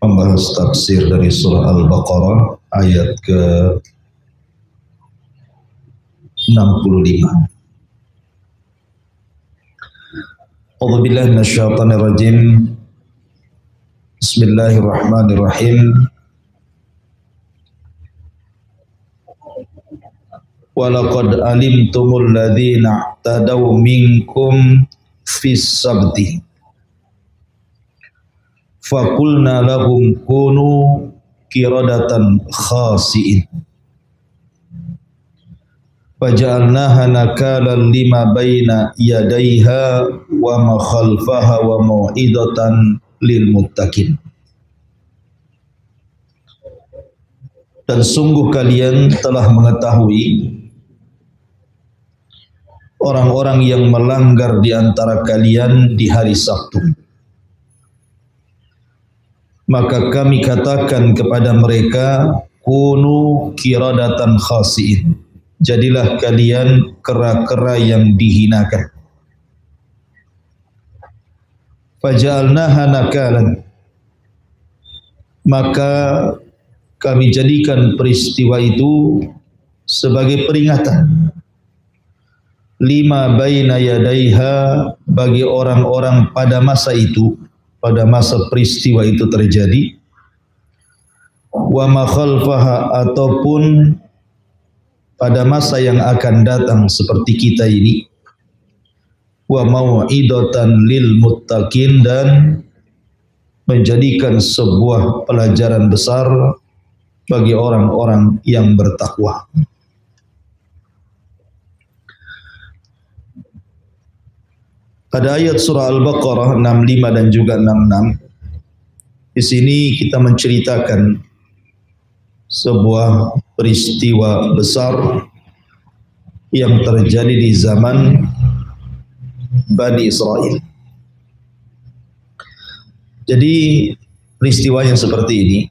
Membahas tafsir dari surah Al-Baqarah ayat ke-65. A'udzubillahi minasyaitonir rajim. Bismillahirrahmanirrahim. Walaqad alimtumul ladzina i'tadaw minkum fis sabti fakulna lahum kunu kiradatan khasi'in faja'alnaha nakalan lima baina yadayha wa ma khalfaha wa mau'idatan lil muttaqin. Dan sungguh kalian telah mengetahui orang-orang yang melanggar di antara kalian di hari Sabtu. Maka kami katakan kepada mereka, kunu kiradatan khasi'in. Jadilah kalian kera-kera yang dihinakan. Faja'alnaha nakalan. Maka kami jadikan peristiwa itu sebagai peringatan. Lima baina yadaiha, bagi orang-orang pada masa itu, pada masa peristiwa itu terjadi, wa ma khalfaha, ataupun pada masa yang akan datang seperti kita ini, wa mau'idatan lil muttaqin, dan menjadikan sebuah pelajaran besar bagi orang-orang yang bertakwa. Pada ayat surah Al-Baqarah 65 dan juga 66, di sini kita menceritakan sebuah peristiwa besar yang terjadi di zaman Bani Israel. Jadi peristiwa yang seperti ini,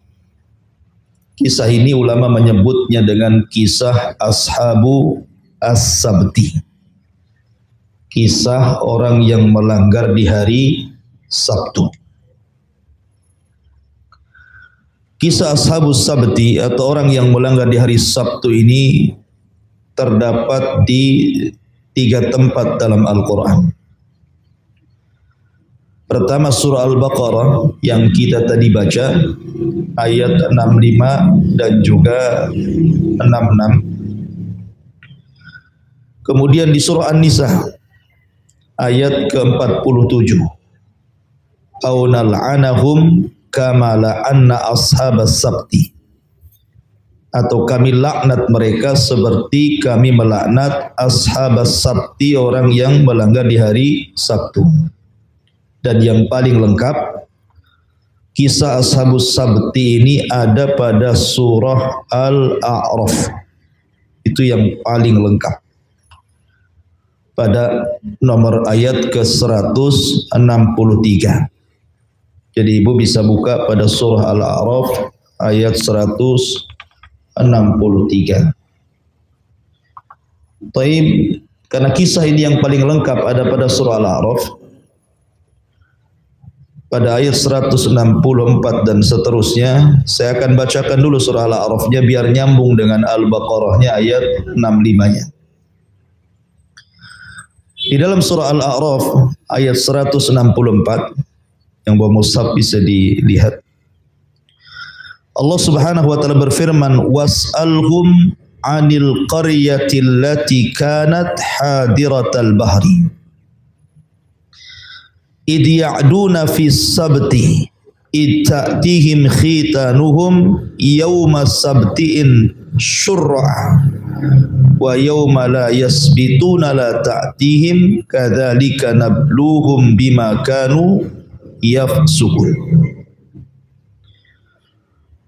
kisah ini ulama menyebutnya dengan kisah Ashabu As-Sabti. Kisah orang yang melanggar di hari Sabtu. Kisah Ashabus Sabti atau orang yang melanggar di hari Sabtu ini terdapat di 3 tempat dalam Al-Quran. Pertama surah Al-Baqarah yang kita tadi baca, ayat 65 dan juga 66. Kemudian di surah An-Nisa ayat ke-47, au nal'anahum kama la'anna ashabas sabti, atau kami laknat mereka seperti kami melaknat ashabas sabti, orang yang melanggar di hari Sabtu. Dan yang paling lengkap kisah Ashabus Sabti ini ada pada surah Al-A'raf. Itu yang paling lengkap, pada nomor ayat ke-163. Jadi ibu bisa buka pada surah Al-A'raf ayat 163. Taib, karena kisah ini yang paling lengkap ada pada surah Al-A'raf, pada ayat 164 dan seterusnya. Saya akan bacakan dulu surah Al-A'rafnya biar nyambung dengan Al-Baqarahnya ayat 65-nya. Di dalam surah Al-A'raf ayat 164, yang bawa mushaf bisa dilihat. Allah Subhanahu wa taala berfirman, was'alhum 'anil qaryati allati kanat hadiratal bahri id ya'duna fis sabti id ta'tihim khitanuhum yawma sabtiin syur'a wa yawma la yasbituna la ta'tihim kadzalika nabluhum bima kanu yafsukun.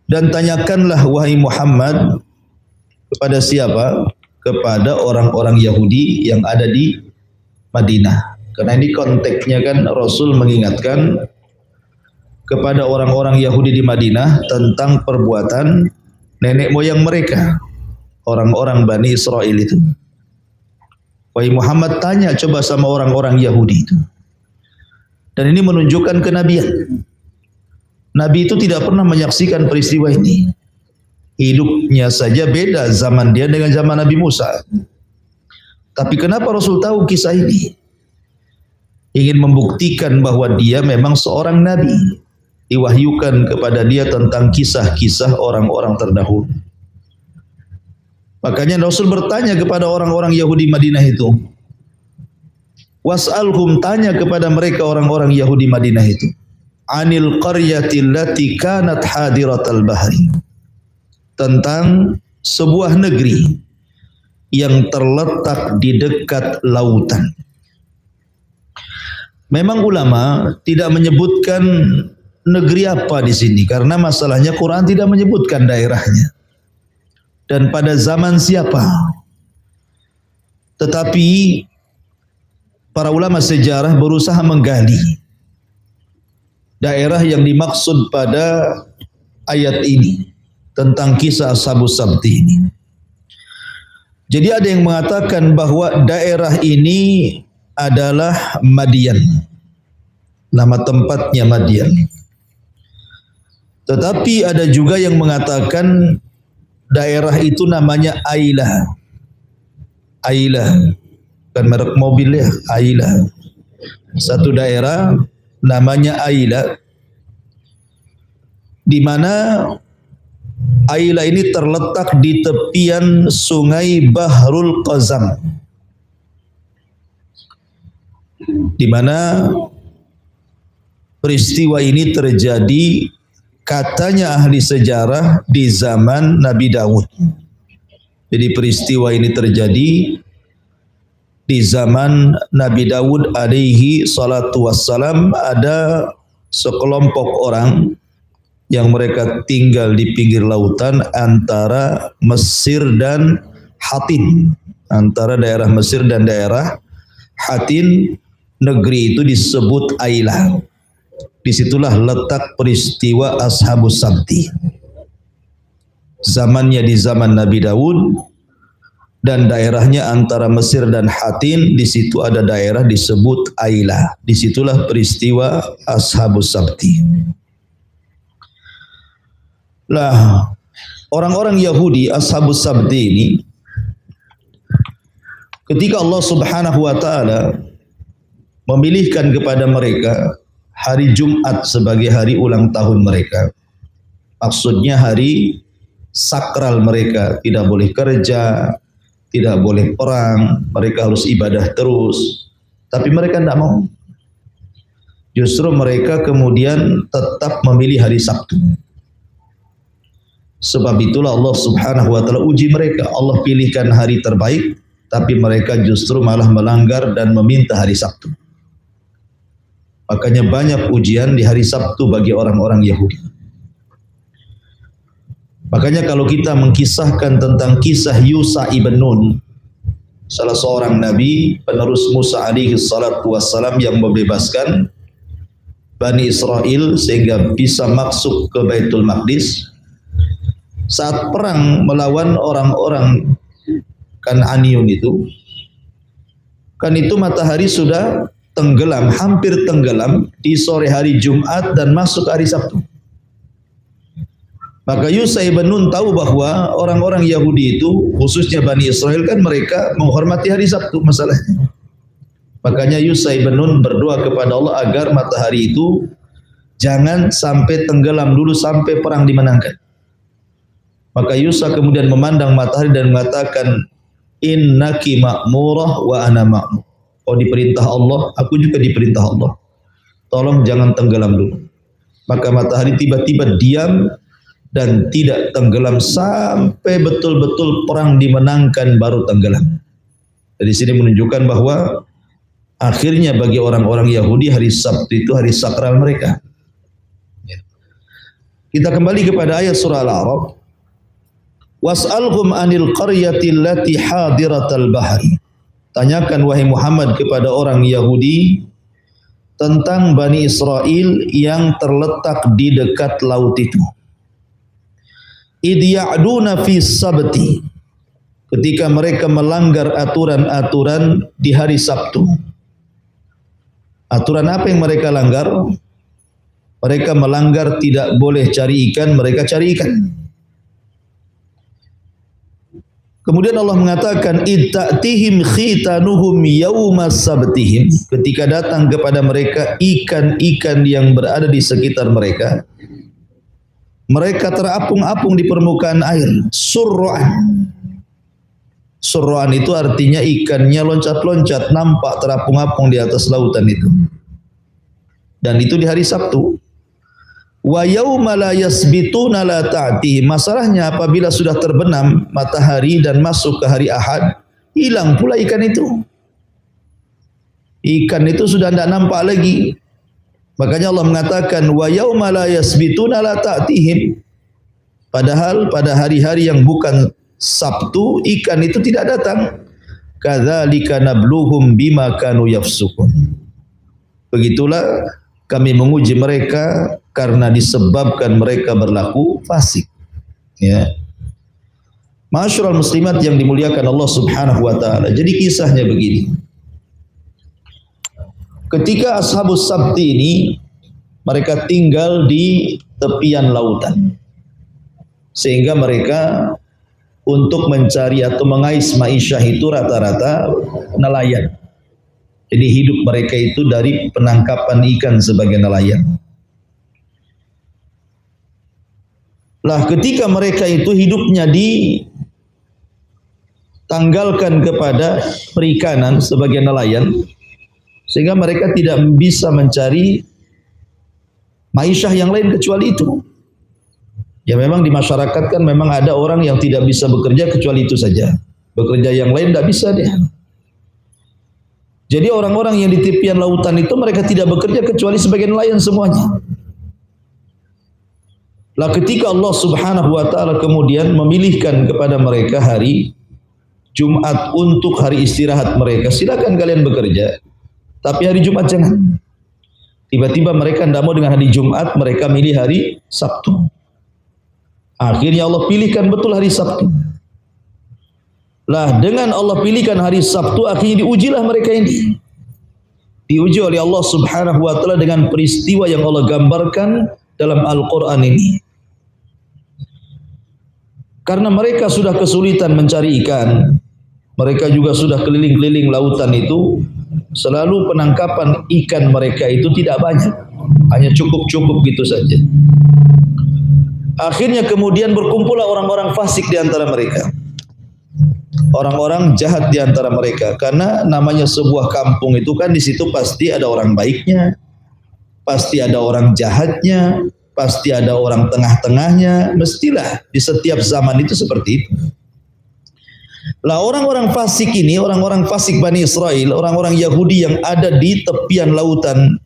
Dan tanyakanlah wahai Muhammad, kepada siapa? Kepada orang-orang Yahudi yang ada di Madinah. Karena ini konteksnya kan Rasul mengingatkan kepada orang-orang Yahudi di Madinah tentang perbuatan nenek moyang mereka, orang-orang Bani Israel itu. Wahai Muhammad, tanya coba sama orang-orang Yahudi itu. Dan ini menunjukkan kenabian. Nabi itu tidak pernah menyaksikan peristiwa ini. Hidupnya saja beda zaman dia dengan zaman Nabi Musa. Tapi kenapa Rasul tahu kisah ini? Ingin membuktikan bahwa dia memang seorang nabi. Diwahyukan kepada dia tentang kisah-kisah orang-orang terdahulu. Makanya Rasul bertanya kepada orang-orang Yahudi Madinah itu. Was'alhum, tanya kepada mereka orang-orang Yahudi Madinah itu. Anil qaryatil lati kanat hadiratal bahri. Tentang sebuah negeri yang terletak di dekat lautan. Memang ulama tidak menyebutkan negeri apa di sini karena masalahnya Quran tidak menyebutkan daerahnya dan pada zaman siapa. Tetapi para ulama sejarah berusaha menggali daerah yang dimaksud pada ayat ini tentang kisah Ashabus Sabti ini. Jadi ada yang mengatakan bahwa daerah ini adalah Madian. Nama tempatnya Madian. Tetapi ada juga yang mengatakan daerah itu namanya Ailah. Ailah. Kan merek mobil ya, Ailah. Satu daerah namanya Ailah. Di mana Ailah ini terletak di tepian sungai Bahrul Qazam, di mana peristiwa ini terjadi katanya ahli sejarah di zaman Nabi Daud. Jadi peristiwa ini terjadi di zaman Nabi Daud alaihi salatu wassalam. Ada sekelompok orang yang mereka tinggal di pinggir lautan antara Mesir dan Hatin. Antara daerah Mesir dan daerah Hatin, negeri itu disebut Ailah. Disitulah letak peristiwa Ashabus Sabti. Zamannya di zaman Nabi Daud dan daerahnya antara Mesir dan Hatin. Di situ ada daerah disebut Ailah. Disitulah peristiwa Ashabus Sabti. Lah, orang-orang Yahudi Ashabus Sabti ini, ketika Allah Subhanahu wa taala memilihkan kepada mereka hari Jumat sebagai hari ulang tahun mereka. Maksudnya hari sakral mereka, tidak boleh kerja, tidak boleh perang, mereka harus ibadah terus. Tapi mereka tidak mau. Justru mereka kemudian tetap memilih hari Sabtu. Sebab itulah Allah Subhanahu wa taala uji mereka. Allah pilihkan hari terbaik, tapi mereka justru malah melanggar dan meminta hari Sabtu. Makanya banyak ujian di hari Sabtu bagi orang-orang Yahudi. Makanya kalau kita mengkisahkan tentang kisah Yusha ibn Nun, salah seorang nabi penerus Musa alaihi salatu wassalam yang membebaskan Bani Israel sehingga bisa masuk ke Baitul Maqdis. Saat perang melawan orang-orang Kan'aniyun itu, kan itu matahari sudah tenggelam, hampir tenggelam di sore hari Jumat dan masuk hari Sabtu. Maka Yusha ibn Nun tahu bahwa orang-orang Yahudi itu, khususnya Bani Israel, kan mereka menghormati hari Sabtu masalahnya. Makanya Yusha ibn Nun berdoa kepada Allah agar matahari itu jangan sampai tenggelam dulu sampai perang dimenangkan. Maka Yusha kemudian memandang matahari dan mengatakan, innaki ma'murah wa ana ma'mur. Oh, diperintah Allah, aku juga diperintah Allah. Tolong jangan tenggelam dulu. Maka matahari tiba-tiba diam dan tidak tenggelam sampai betul-betul perang dimenangkan baru tenggelam. Dari sini menunjukkan bahwa akhirnya bagi orang-orang Yahudi hari Sabtu itu hari sakral mereka. Kita kembali kepada ayat surah Al-A'raf. Was'alhum anil qaryatil lati hadiratal bahri. Tanyakan wahai Muhammad kepada orang Yahudi tentang Bani Israel yang terletak di dekat laut itu. idh ya'duna fi sabti, ketika mereka melanggar aturan-aturan di hari Sabtu. Aturan apa yang mereka langgar? Mereka melanggar tidak boleh cari ikan, mereka cari ikan. Kemudian Allah mengatakan itta'tihim khitanuhum yawma sabtihim, ketika datang kepada mereka ikan-ikan yang berada di sekitar mereka, mereka terapung-apung di permukaan air. Surra'an. Surra'an itu artinya ikannya loncat-loncat, nampak terapung-apung di atas lautan itu. Dan itu di hari Sabtu. Wa yauma la yasbituna la ta'ti. Masalahnya apabila sudah terbenam matahari dan masuk ke hari Ahad, hilang pula ikan itu. Ikan itu sudah tidak nampak lagi. Makanya Allah mengatakan wa yauma la yasbituna la ta'tihim. Padahal pada hari-hari yang bukan Sabtu ikan itu tidak datang. Kadzalika nabluhum bima kanu yafsukun. Begitulah kami menguji mereka karena disebabkan mereka berlaku fasik. Ya. Ma'asyiral muslimat yang dimuliakan Allah Subhanahu wa taala. Jadi kisahnya begini. Ketika Ashabus Sabti ini mereka tinggal di tepian lautan. Sehingga mereka untuk mencari atau mengais ma'isyah itu rata-rata nelayan. Jadi hidup mereka itu dari penangkapan ikan sebagai nelayan. Lah ketika mereka itu hidupnya ditanggalkan kepada perikanan sebagai nelayan, sehingga mereka tidak bisa mencari ma'isyah yang lain kecuali itu. Ya memang di masyarakat kan memang ada orang yang tidak bisa bekerja kecuali itu saja. Bekerja yang lain tidak bisa dia. Jadi orang-orang yang di tepian lautan itu mereka tidak bekerja kecuali sebagai nelayan semuanya. Lah ketika Allah Subhanahu wa taala kemudian memilihkan kepada mereka hari Jumat untuk hari istirahat mereka, silakan kalian bekerja. Tapi hari Jumat jangan. Tiba-tiba mereka tidak mau dengan hari Jumat, mereka milih hari Sabtu. Akhirnya Allah pilihkan betul hari Sabtu. Lah dengan Allah pilihkan hari Sabtu, akhirnya diujilah mereka ini. Diuji oleh Allah Subhanahu wa taala dengan peristiwa yang Allah gambarkan dalam Al-Qur'an ini. Karena mereka sudah kesulitan mencari ikan, mereka juga sudah keliling-keliling lautan itu, selalu penangkapan ikan mereka itu tidak banyak, hanya cukup-cukup gitu saja. Akhirnya kemudian berkumpullah orang-orang fasik di antara mereka. Orang-orang jahat di antara mereka, karena namanya sebuah kampung itu kan di situ pasti ada orang baiknya, pasti ada orang jahatnya, pasti ada orang tengah-tengahnya, mestilah di setiap zaman itu seperti itu. Lah orang-orang fasik ini, orang-orang fasik Bani Israel, orang-orang Yahudi yang ada di tepian lautan,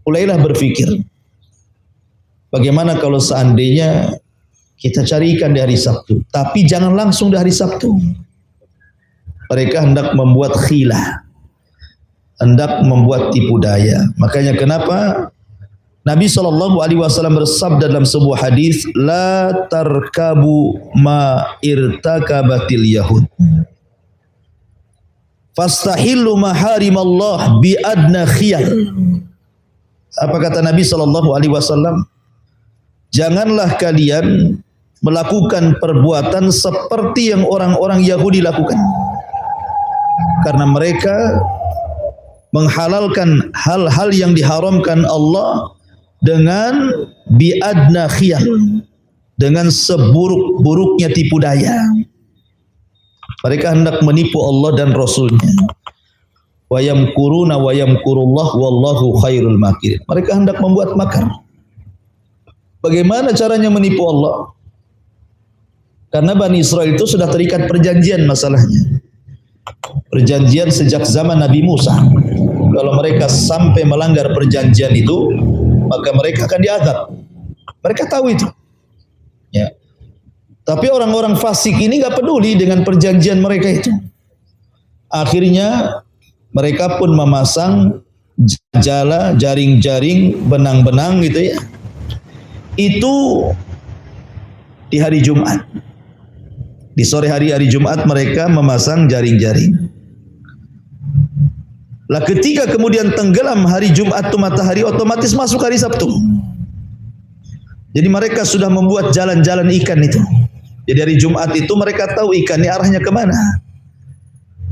mulailah berpikir, bagaimana kalau seandainya kita cari ikan di hari Sabtu, tapi jangan langsung di hari Sabtu. Mereka hendak membuat khilah, hendak membuat tipu daya. Makanya kenapa Nabi SAW bersabda dalam sebuah hadis, la tarkabu ma irtakabatil yahud, fastahillu maharimallah bi adna khiyal. Apa kata Nabi SAW? Janganlah kalian melakukan perbuatan seperti yang orang-orang Yahudi lakukan, karena mereka menghalalkan hal-hal yang diharamkan Allah dengan biadna khiyal, dengan seburuk-buruknya tipu daya. Mereka hendak menipu Allah dan Rasulnya. Wa yamkuruna wa yamkurullah wallahu khairul makirin. Mereka hendak membuat makar. Bagaimana caranya menipu Allah? Karena Bani Israel itu sudah terikat perjanjian masalahnya. Perjanjian sejak zaman Nabi Musa. Kalau mereka sampai melanggar perjanjian itu, maka mereka akan diazab. Mereka tahu itu. Ya. Tapi orang-orang fasik ini enggak peduli dengan perjanjian mereka itu. Akhirnya mereka pun memasang jala, jaring-jaring, benang-benang gitu ya. Itu di hari Jumat. Di sore hari Jumat mereka memasang jaring-jaring. Lah ketika kemudian tenggelam hari Jumat itu matahari, otomatis masuk hari Sabtu. Jadi mereka sudah membuat jalan-jalan ikan itu. Jadi hari Jumat itu mereka tahu ikannya arahnya kemana.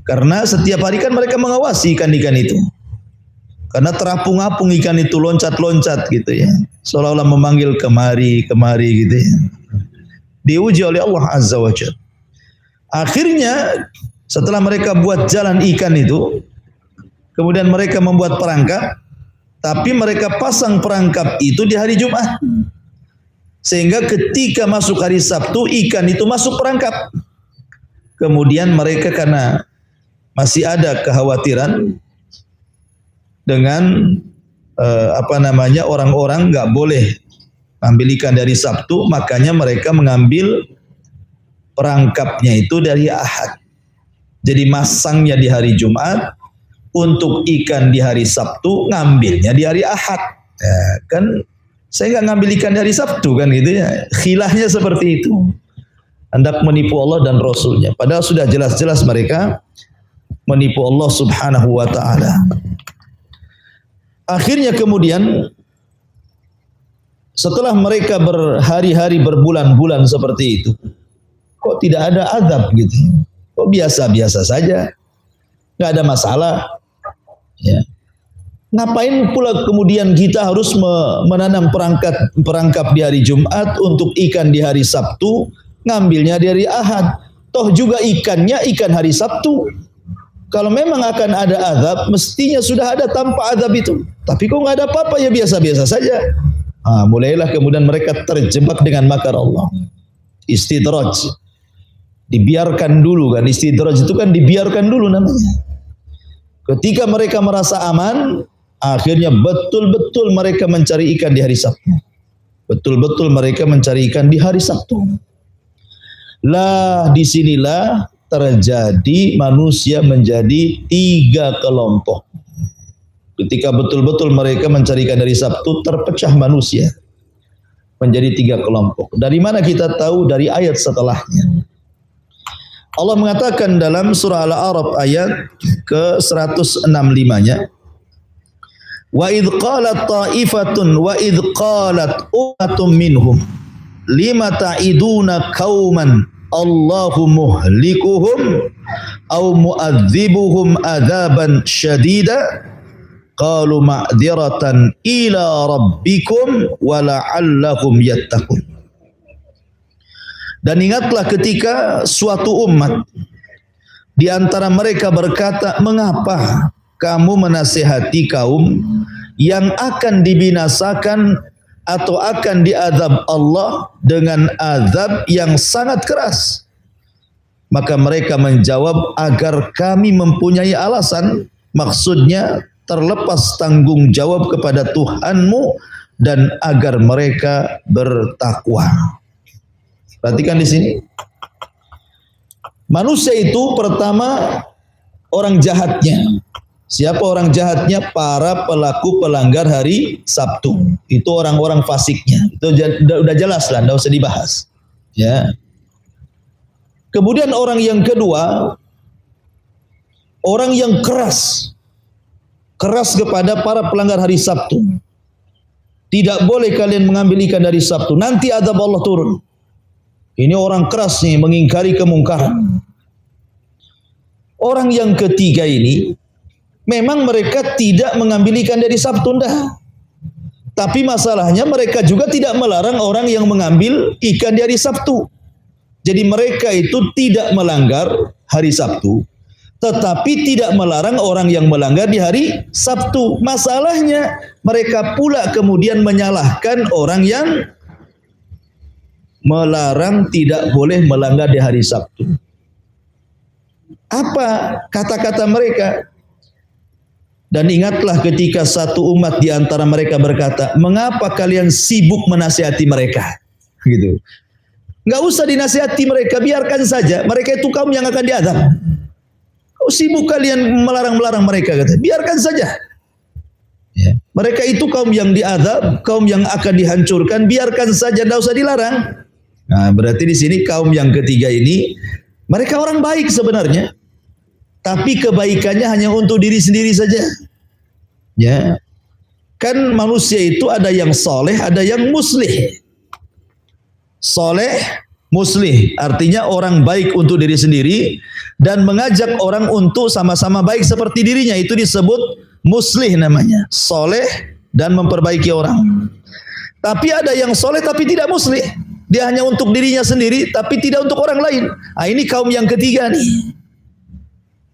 Karena setiap hari kan mereka mengawasi ikan-ikan itu. Karena terapung-apung ikan itu, loncat-loncat gitu ya. Seolah-olah memanggil kemari gitu ya. Diuji oleh Allah Azza wa Jalla. Akhirnya setelah mereka buat jalan ikan itu, kemudian mereka membuat perangkap, tapi mereka pasang perangkap itu di hari Jumat. Sehingga ketika masuk hari Sabtu, ikan itu masuk perangkap. Kemudian mereka karena masih ada kekhawatiran dengan orang-orang nggak boleh ambil ikan dari Sabtu, makanya mereka mengambil perangkapnya itu dari Ahad. Jadi masangnya di hari Jumat, untuk ikan di hari Sabtu ngambilnya di hari Ahad. Ya, kan saya nggak ngambil ikan dari Sabtu kan gitu ya. Khilafnya seperti itu. Hendak menipu Allah dan Rasulnya. Padahal sudah jelas-jelas mereka menipu Allah Subhanahu wa ta'ala. Akhirnya kemudian setelah mereka berhari-hari, berbulan-bulan seperti itu, kok tidak ada azab gitu? Kok biasa-biasa saja? Nggak ada masalah. Ya. Ngapain pula kemudian kita harus menanam perangkap di hari Jumat, untuk ikan di hari Sabtu, ngambilnya di hari Ahad. Toh juga ikannya ikan hari Sabtu. Kalau memang akan ada azab, mestinya sudah ada tanpa azab itu. Tapi kok nggak ada apa-apa, ya biasa-biasa saja. Mulailah kemudian mereka terjebak dengan makar Allah. Istidraj. Dibiarkan dulu kan, istidraj itu kan dibiarkan dulu namanya. Ketika mereka merasa aman, akhirnya betul-betul mereka mencari ikan di hari Sabtu. Betul-betul mereka mencari ikan di hari Sabtu. Lah disinilah terjadi manusia menjadi 3 kelompok. Ketika betul-betul mereka mencari ikan dari Sabtu, terpecah manusia menjadi 3 kelompok. Dari mana kita tahu? Dari ayat setelahnya. Allah mengatakan dalam surah Al-A'raf ayat ke-165-nya, wa idh qalat ta'ifatun wa idh qalat ummatum minhum lima ta'iduna qauman Allahu muhlikuhum aw mu'adzibuhum adzaban syadida qalu ma'dziratan ila rabbikum wa la'allahum yattaqun. Dan ingatlah ketika suatu umat di antara mereka berkata, mengapa kamu menasihati kaum yang akan dibinasakan atau akan diazab Allah dengan azab yang sangat keras? Maka mereka menjawab, agar kami mempunyai alasan, maksudnya terlepas tanggung jawab kepada Tuhanmu, dan agar mereka bertakwa. Perhatikan di sini. Manusia itu pertama orang jahatnya. Siapa orang jahatnya? Para pelaku pelanggar hari Sabtu. Itu orang-orang fasiknya. Itu udah jelas lah, enggak usah dibahas. Ya. Kemudian orang yang kedua, orang yang keras. Keras kepada para pelanggar hari Sabtu. Tidak boleh kalian mengambil ikan dari Sabtu, nanti azab Allah turun. Ini orang keras nih, mengingkari kemungkaran. Orang yang ketiga ini, memang mereka tidak mengambil ikan dari Sabtu, enggak. Tapi masalahnya mereka juga tidak melarang orang yang mengambil ikan di hari Sabtu. Jadi mereka itu tidak melanggar hari Sabtu, tetapi tidak melarang orang yang melanggar di hari Sabtu. Masalahnya mereka pula kemudian menyalahkan orang yang melarang tidak boleh melanggar di hari Sabtu. Apa kata-kata mereka? Dan ingatlah ketika satu umat di antara mereka berkata, mengapa kalian sibuk menasihati mereka? Gitu. Nggak usah dinasihati mereka, biarkan saja. Mereka itu kaum yang akan diazab. Kau sibuk kalian melarang-melarang mereka, kata. Biarkan saja. Ya. Mereka itu kaum yang diazab, kaum yang akan dihancurkan, biarkan saja, tidak usah dilarang. Nah, berarti di sini kaum yang ketiga ini mereka orang baik sebenarnya, tapi kebaikannya hanya untuk diri sendiri saja. Ya, kan manusia itu ada yang soleh, ada yang muslih. Soleh, muslih, artinya orang baik untuk diri sendiri dan mengajak orang untuk sama-sama baik seperti dirinya. Itu disebut muslih namanya. Soleh dan memperbaiki orang. Tapi ada yang soleh tapi tidak muslih. Dia hanya untuk dirinya sendiri tapi tidak untuk orang lain. Nah, ini kaum yang ketiga nih.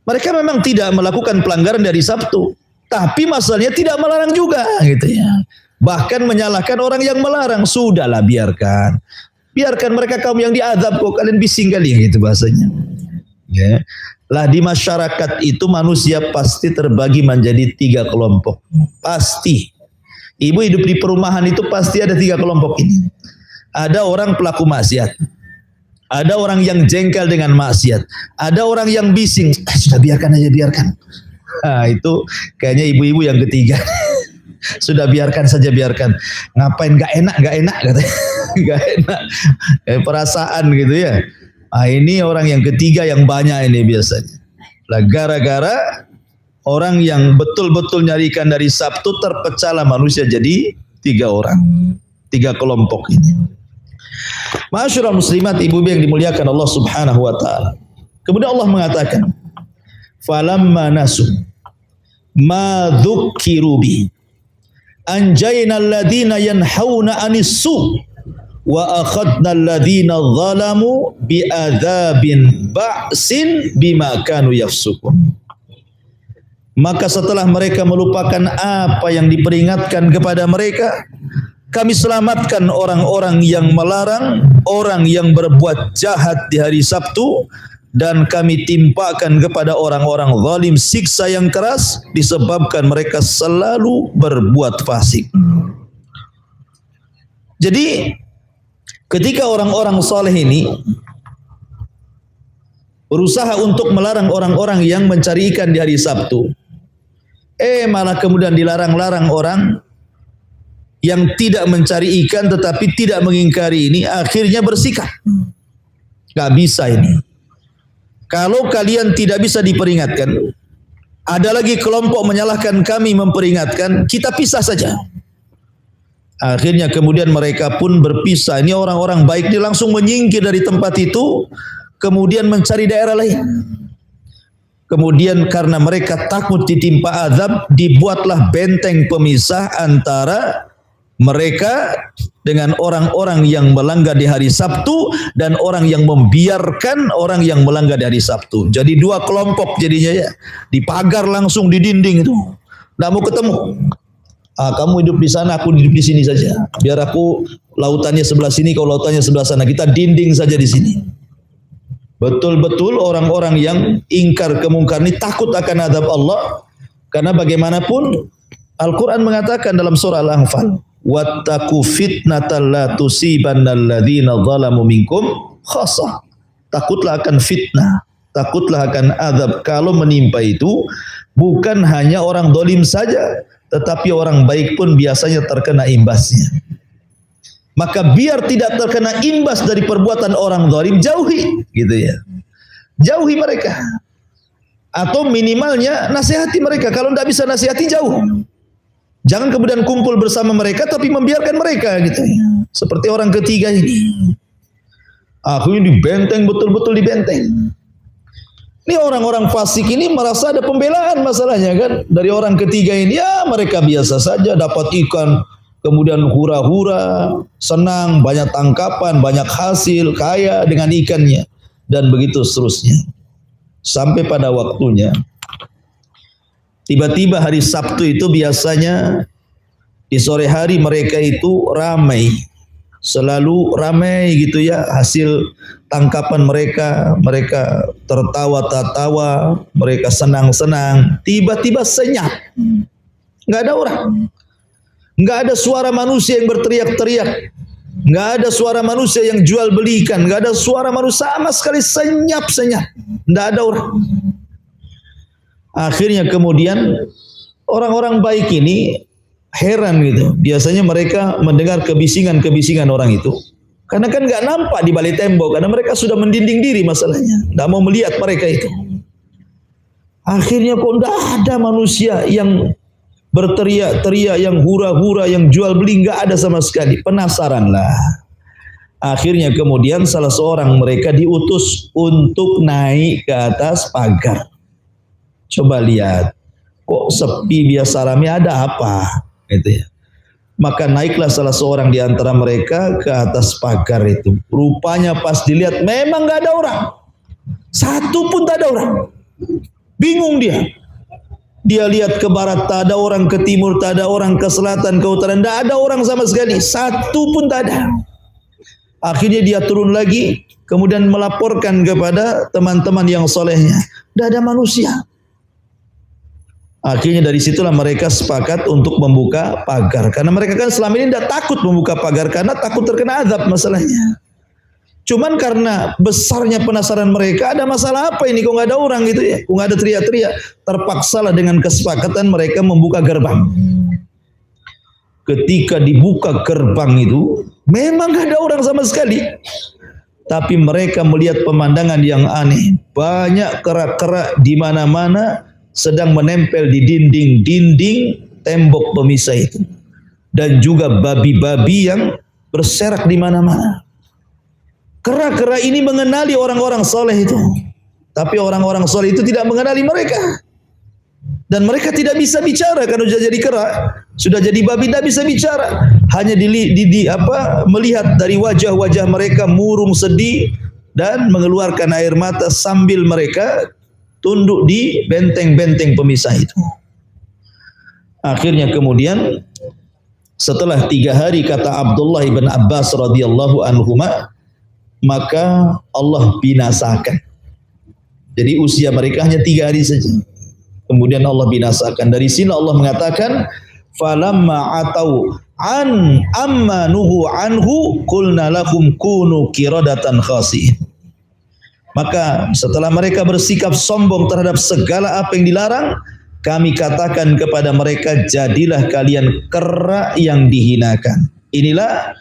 Mereka memang tidak melakukan pelanggaran dari Sabtu, tapi masalahnya tidak melarang juga gitu ya. Bahkan menyalahkan orang yang melarang. Sudahlah, biarkan. Biarkan mereka kaum yang diazab kok, kalian bising kali gitu bahasanya. Ya. Lah di masyarakat itu manusia pasti terbagi menjadi 3 kelompok. Pasti. Ibu hidup di perumahan itu pasti ada 3 kelompok ini. Ada orang pelaku maksiat. Ada orang yang jengkel dengan maksiat. Ada orang yang bising. Sudah biarkan aja, biarkan. Nah, itu kayaknya ibu-ibu yang ketiga. Sudah biarkan saja, biarkan. Ngapain gak enak katanya. Gak enak. Kayak perasaan gitu ya. Nah, ini orang yang ketiga yang banyak ini biasanya. Lah gara-gara orang yang betul-betul nyarikan dari Sabtu terpecahlah manusia jadi 3 orang. 3 kelompok ini. Ma'asyiral muslimat, ibu-ibu yang dimuliakan Allah Subhanahu wa taala. Kemudian Allah mengatakan, "Falamma nasu ma dzukkiru bi anjayna alladziina yanhauna 'anis su' wa akhadna alladziina zalamu bi'adzabin ba'sin bima kanu yafsukun." Maka setelah mereka melupakan apa yang diperingatkan kepada mereka, kami selamatkan orang-orang yang melarang, orang yang berbuat jahat di hari Sabtu, dan kami timpakan kepada orang-orang zalim siksa yang keras disebabkan mereka selalu berbuat fasik. Jadi ketika orang-orang saleh ini berusaha untuk melarang orang-orang yang mencari ikan di hari Sabtu, malah kemudian dilarang-larang orang yang tidak mencari ikan tetapi tidak mengingkari ini, akhirnya bersikap. Gak bisa ini. Kalau kalian tidak bisa diperingatkan, ada lagi kelompok menyalahkan kami memperingatkan, kita pisah saja. Akhirnya kemudian mereka pun berpisah. Ini orang-orang baik dia langsung menyingkir dari tempat itu, kemudian mencari daerah lain. Kemudian karena mereka takut ditimpa azab, dibuatlah benteng pemisah antara mereka dengan orang-orang yang melanggar di hari Sabtu dan orang yang membiarkan orang yang melanggar di hari Sabtu. Jadi 2 kelompok jadinya ya. Dipagar langsung di dinding itu. Nggak mau ketemu. Kamu hidup di sana, aku hidup di sini saja. Biar aku lautannya sebelah sini, kau lautannya sebelah sana. Kita dinding saja di sini. Betul-betul orang-orang yang ingkar kemungkaran ini takut akan azab Allah. Karena bagaimanapun Al-Quran mengatakan dalam surah Al-Anfal, wattaqu fitnatal la tusibannal ladzina zalamu minkum khassah. Takutlah akan fitnah, takutlah akan azab kalau menimpa itu bukan hanya orang zalim saja, tetapi orang baik pun biasanya terkena imbasnya. Maka biar tidak terkena imbas dari perbuatan orang zalim, jauhi gitu ya. Jauhi mereka. Atau minimalnya nasihati mereka. Kalau tidak bisa nasihati, jauh. Jangan kemudian kumpul bersama mereka tapi membiarkan mereka gitu. Seperti orang ketiga ini. Aku ini dibenteng, betul-betul dibenteng. Ini orang-orang fasik ini merasa ada pembelaan masalahnya kan. Dari orang ketiga ini, ya mereka biasa saja dapat ikan, kemudian hura-hura, senang, banyak tangkapan, banyak hasil, kaya dengan ikannya. Dan begitu seterusnya. Sampai pada waktunya, tiba-tiba hari Sabtu itu biasanya di sore hari mereka itu ramai. Selalu ramai gitu ya, hasil tangkapan mereka. Mereka tertawa-tawa, mereka senang-senang. Tiba-tiba senyap. Nggak ada orang. Nggak ada suara manusia yang berteriak-teriak. Nggak ada suara manusia yang jual belikan. Nggak ada suara manusia, sama sekali senyap-senyap. Nggak ada orang. Akhirnya kemudian orang-orang baik ini heran gitu. Biasanya mereka mendengar kebisingan-kebisingan orang itu. Karena kan nggak nampak di balik tembok, karena mereka sudah mendinding diri masalahnya. Nggak mau melihat mereka itu. Akhirnya kok nggak ada manusia yang berteriak-teriak, yang hura-hura, yang jual beli, nggak ada sama sekali. Penasaran lah. Akhirnya kemudian salah seorang mereka diutus untuk naik ke atas pagar. Coba lihat, kok sepi biasa rame, ada apa? Gitu ya. Maka naiklah salah seorang di antara mereka ke atas pagar itu. Rupanya pas dilihat memang nggak ada orang. Satu pun tak ada orang. Bingung dia. Dia lihat ke barat tak ada orang, ke timur tak ada orang, ke selatan, ke utara tidak ada orang sama sekali. Satu pun tak ada. Akhirnya dia turun lagi, kemudian melaporkan kepada teman-teman yang solehnya. Tidak ada manusia. Akhirnya dari situlah mereka sepakat untuk membuka pagar. Karena mereka kan selama ini tidak takut membuka pagar karena takut terkena azab masalahnya. Cuman karena besarnya penasaran mereka, ada masalah apa ini kok nggak ada orang gitu ya, kok nggak ada teriak-teriak. Terpaksalah dengan kesepakatan mereka membuka gerbang. Ketika dibuka gerbang itu, memang nggak ada orang sama sekali. Tapi mereka melihat pemandangan yang aneh. Banyak kerak-kerak di mana-mana sedang menempel di dinding-dinding tembok pemisah itu. Dan juga babi-babi yang berserak di mana-mana. Kera-kera ini mengenali orang-orang soleh itu. Tapi orang-orang soleh itu tidak mengenali mereka. Dan mereka tidak bisa bicara karena sudah jadi kera, sudah jadi babi, tidak bisa bicara. Hanya melihat dari wajah-wajah mereka murung sedih dan mengeluarkan air mata sambil mereka tunduk di benteng-benteng pemisah itu. Akhirnya kemudian setelah 3 hari kata Abdullah ibn Abbas radhiyallahu anhuma, maka Allah binasakan. Jadi usia mereka hanya 3 hari saja. Kemudian Allah binasakan. Dari sini Allah mengatakan, falamma atau an amma nuhu anhu qulna lakum kunu qiradatan khasi'in. Maka setelah mereka bersikap sombong terhadap segala apa yang dilarang, kami katakan kepada mereka, jadilah kalian kera yang dihinakan. Inilah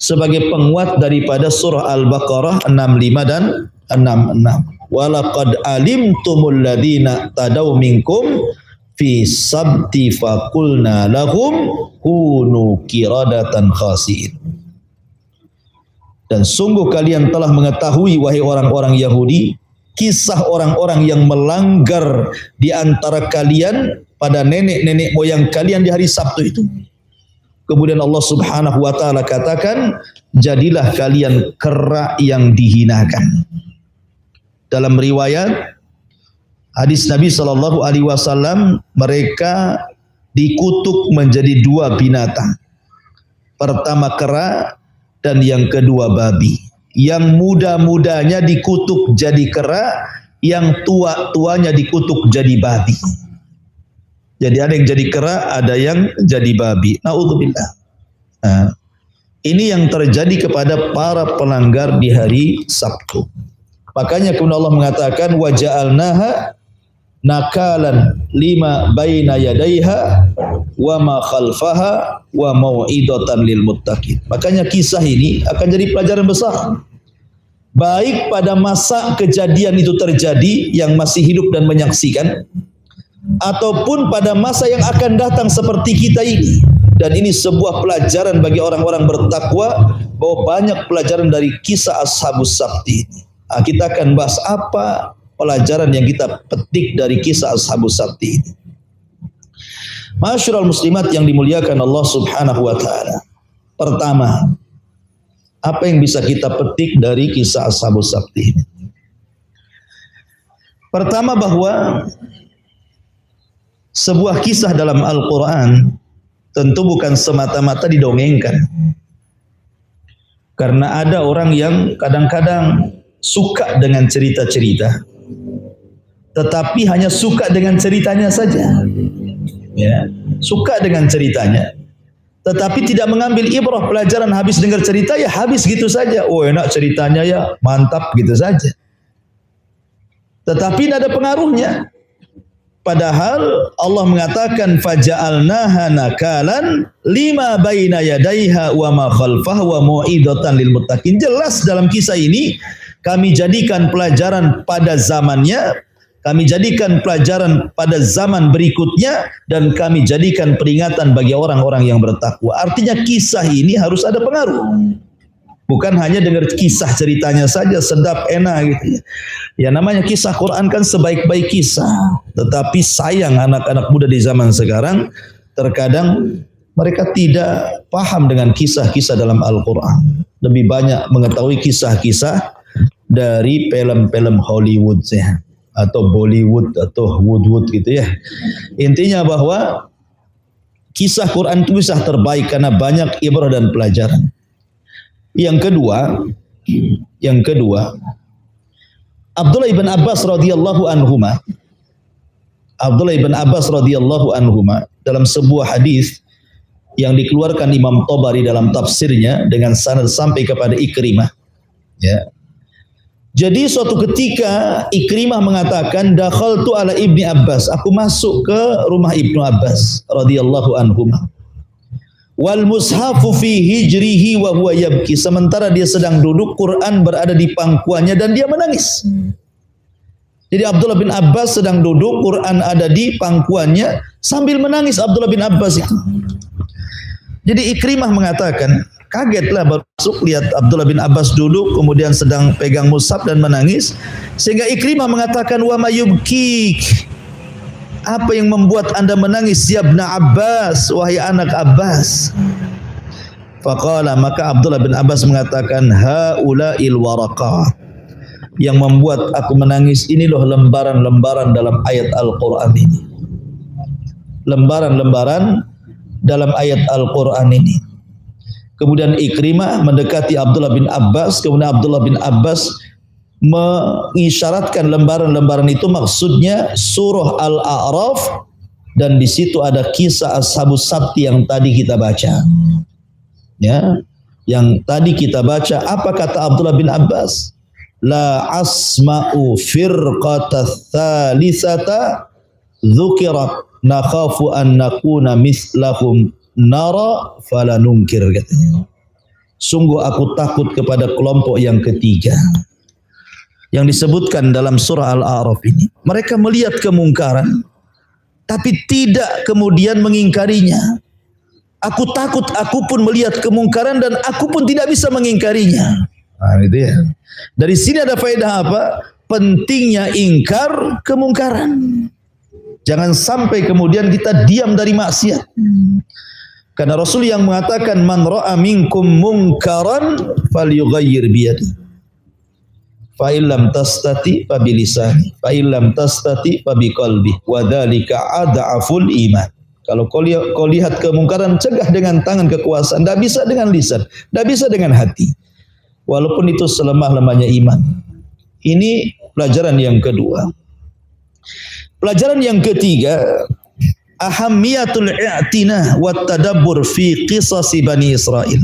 sebagai penguat daripada surah Al-Baqarah 65 dan 66. Walaqad alimtumul ladzina tadaw minkum fi sabti faqulna lahum kunu qiradatan khasi'in. Dan sungguh kalian telah mengetahui wahai orang-orang Yahudi, kisah orang-orang yang melanggar di antara kalian pada nenek-nenek moyang kalian di hari Sabtu itu. Kemudian Allah Subhanahu wa taala katakan, jadilah kalian kera yang dihinakan. Dalam riwayat hadis Nabi sallallahu alaihi wasallam, mereka dikutuk menjadi 2 binatang. Pertama kera dan yang kedua babi. Yang muda-mudanya dikutuk jadi kera, yang tua-tuanya dikutuk jadi babi. Jadi ada yang jadi kera, ada yang jadi babi. Na'udzubillah. Nah, ini yang terjadi kepada para pelanggar di hari Sabtu. Makanya kemudian Allah mengatakan, wa ja'alnaha nakalan lima baina yadaiha wa ma khalfaha wa mau'idatan lil muttaqin. Makanya kisah ini akan jadi pelajaran besar. Baik pada masa kejadian itu terjadi yang masih hidup dan menyaksikan, ataupun pada masa yang akan datang seperti kita ini. Dan ini sebuah pelajaran bagi orang-orang bertakwa, bahwa banyak pelajaran dari kisah Ashabus Sabti ini. Nah, kita akan bahas apa pelajaran yang kita petik dari kisah Ashabus Sabti ini. Masyarul muslimat yang dimuliakan Allah Subhanahu wa taala. Pertama, apa yang bisa kita petik dari kisah Ashabus Sabti ini? Pertama, bahwa sebuah kisah dalam Al-Quran tentu bukan semata-mata didongengkan. Karena ada orang yang kadang-kadang suka dengan cerita-cerita, tetapi hanya suka dengan ceritanya saja. Ya, suka dengan ceritanya, tetapi tidak mengambil ibrah, pelajaran. Habis dengar cerita ya habis gitu saja. Oh enak ceritanya ya, mantap gitu saja. Tetapi tidak ada pengaruhnya. Padahal Allah mengatakan faja'alnaha nakalan lima baina yadaiha wa ma khalfaha wa mau'idatan lil muttaqin. Jelas dalam kisah ini kami jadikan pelajaran pada zamannya, kami jadikan pelajaran pada zaman berikutnya, dan kami jadikan peringatan bagi orang-orang yang bertakwa. Artinya kisah ini harus ada pengaruh. Bukan hanya dengar kisah ceritanya saja sedap enak gitu ya. Ya namanya kisah Quran kan sebaik-baik kisah. Tetapi sayang anak-anak muda di zaman sekarang terkadang mereka tidak paham dengan kisah-kisah dalam Al-Quran. Lebih banyak mengetahui kisah-kisah dari film-film Hollywood ya, atau Bollywood atau Woodwood gitu ya. Intinya bahwa kisah Quran itu kisah terbaik karena banyak ibrah dan pelajaran. Yang kedua, Abdullah ibn Abbas radhiyallahu anhuma dalam sebuah hadis yang dikeluarkan Imam Tabari dalam tafsirnya dengan sanad sampai kepada Ikrimah. Ya. Jadi suatu ketika Ikrimah mengatakan dakhaltu ala Ibni Abbas, aku masuk ke rumah Ibnu Abbas radhiyallahu anhuma. Wal mushafu fi hijrihi wa huwa yabki, sementara dia sedang duduk, Quran berada di pangkuannya dan dia menangis. Jadi Abdullah bin Abbas sedang duduk, Quran ada di pangkuannya sambil menangis Abdullah bin Abbas itu. Jadi Ikrimah mengatakan, kagetlah baru masuk lihat Abdullah bin Abbas duduk kemudian sedang pegang mushaf dan menangis, sehingga Ikrimah mengatakan wa mayubkik, apa yang membuat anda menangis ya Ibn Abbas, wahai anak Abbas? Faqala, maka Abdullah bin Abbas mengatakan haula'il waraqah, yang membuat aku menangis ini loh lembaran-lembaran dalam ayat Al-Quran ini. Lembaran-lembaran dalam ayat Al-Quran ini. Kemudian Ikrimah mendekati Abdullah bin Abbas, kemudian Abdullah bin Abbas mengisyaratkan lembaran-lembaran itu maksudnya surah Al-A'raf, dan di situ ada kisah Ashabus Sabti yang tadi kita baca. Ya, yang tadi kita baca, apa kata Abdullah bin Abbas? La asma'u firqata thalithata dzukirat nakhafu an nakuna mislahum nara falanunkir, katanya. Sungguh aku takut kepada kelompok yang ketiga yang disebutkan dalam surah Al-A'raf ini. Mereka melihat kemungkaran tapi tidak kemudian mengingkarinya. Aku takut aku pun melihat kemungkaran dan aku pun tidak bisa mengingkarinya. Nah, itu ya. Dari sini ada faedah apa? Pentingnya ingkar kemungkaran. Jangan sampai kemudian kita diam dari maksiat. Karena Rasul yang mengatakan man ra'a minkum munkaran falyughayyir biyadihi. Fa illam tastati fa bilisani, fa illam tastati fa biqalbi, wa dzalika ad'aful iman. Kalau kau lihat kemungkaran, cegah dengan tangan kekuasaan, tidak bisa dengan lisan, tidak bisa dengan hati. Walaupun itu selemah-lemahnya iman. Ini pelajaran yang kedua. Pelajaran yang ketiga, ahammiyatul i'tinah wa tadabbur fi qisasi Bani Israil.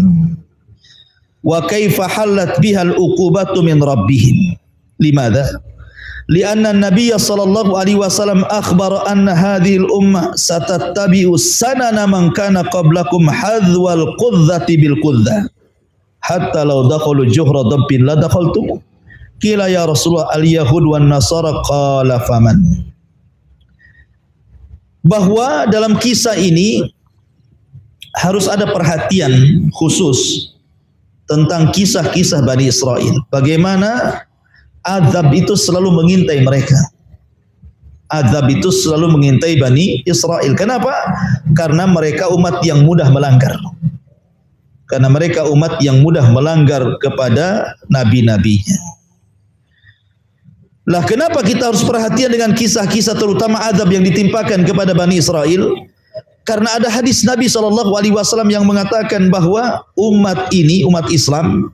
Wa kaifa halat bihal uqubatu min rabbihim. Limadha? Lianna Nabiy sallallahu alaihi wasallam akhbara anna hadhihi al-ummah satattabi'u sanana man kana qablakum hadwal qudzati bil qudzah hatta law dakhalu juhra dabbin la dakhaltum. Qila ya Rasulullah al-yahud wan nasara, qala faman. Bahwa dalam kisah ini harus ada perhatian khusus tentang kisah-kisah Bani Israel. Bagaimana azab itu selalu mengintai mereka. Azab itu selalu mengintai Bani Israel. Kenapa? Karena mereka umat yang mudah melanggar. Karena mereka umat yang mudah melanggar kepada nabi-nabinya. Lah kenapa kita harus perhatian dengan kisah-kisah terutama azab yang ditimpakan kepada Bani Israel? Karena ada hadis Nabi SAW yang mengatakan bahwa umat ini, umat Islam,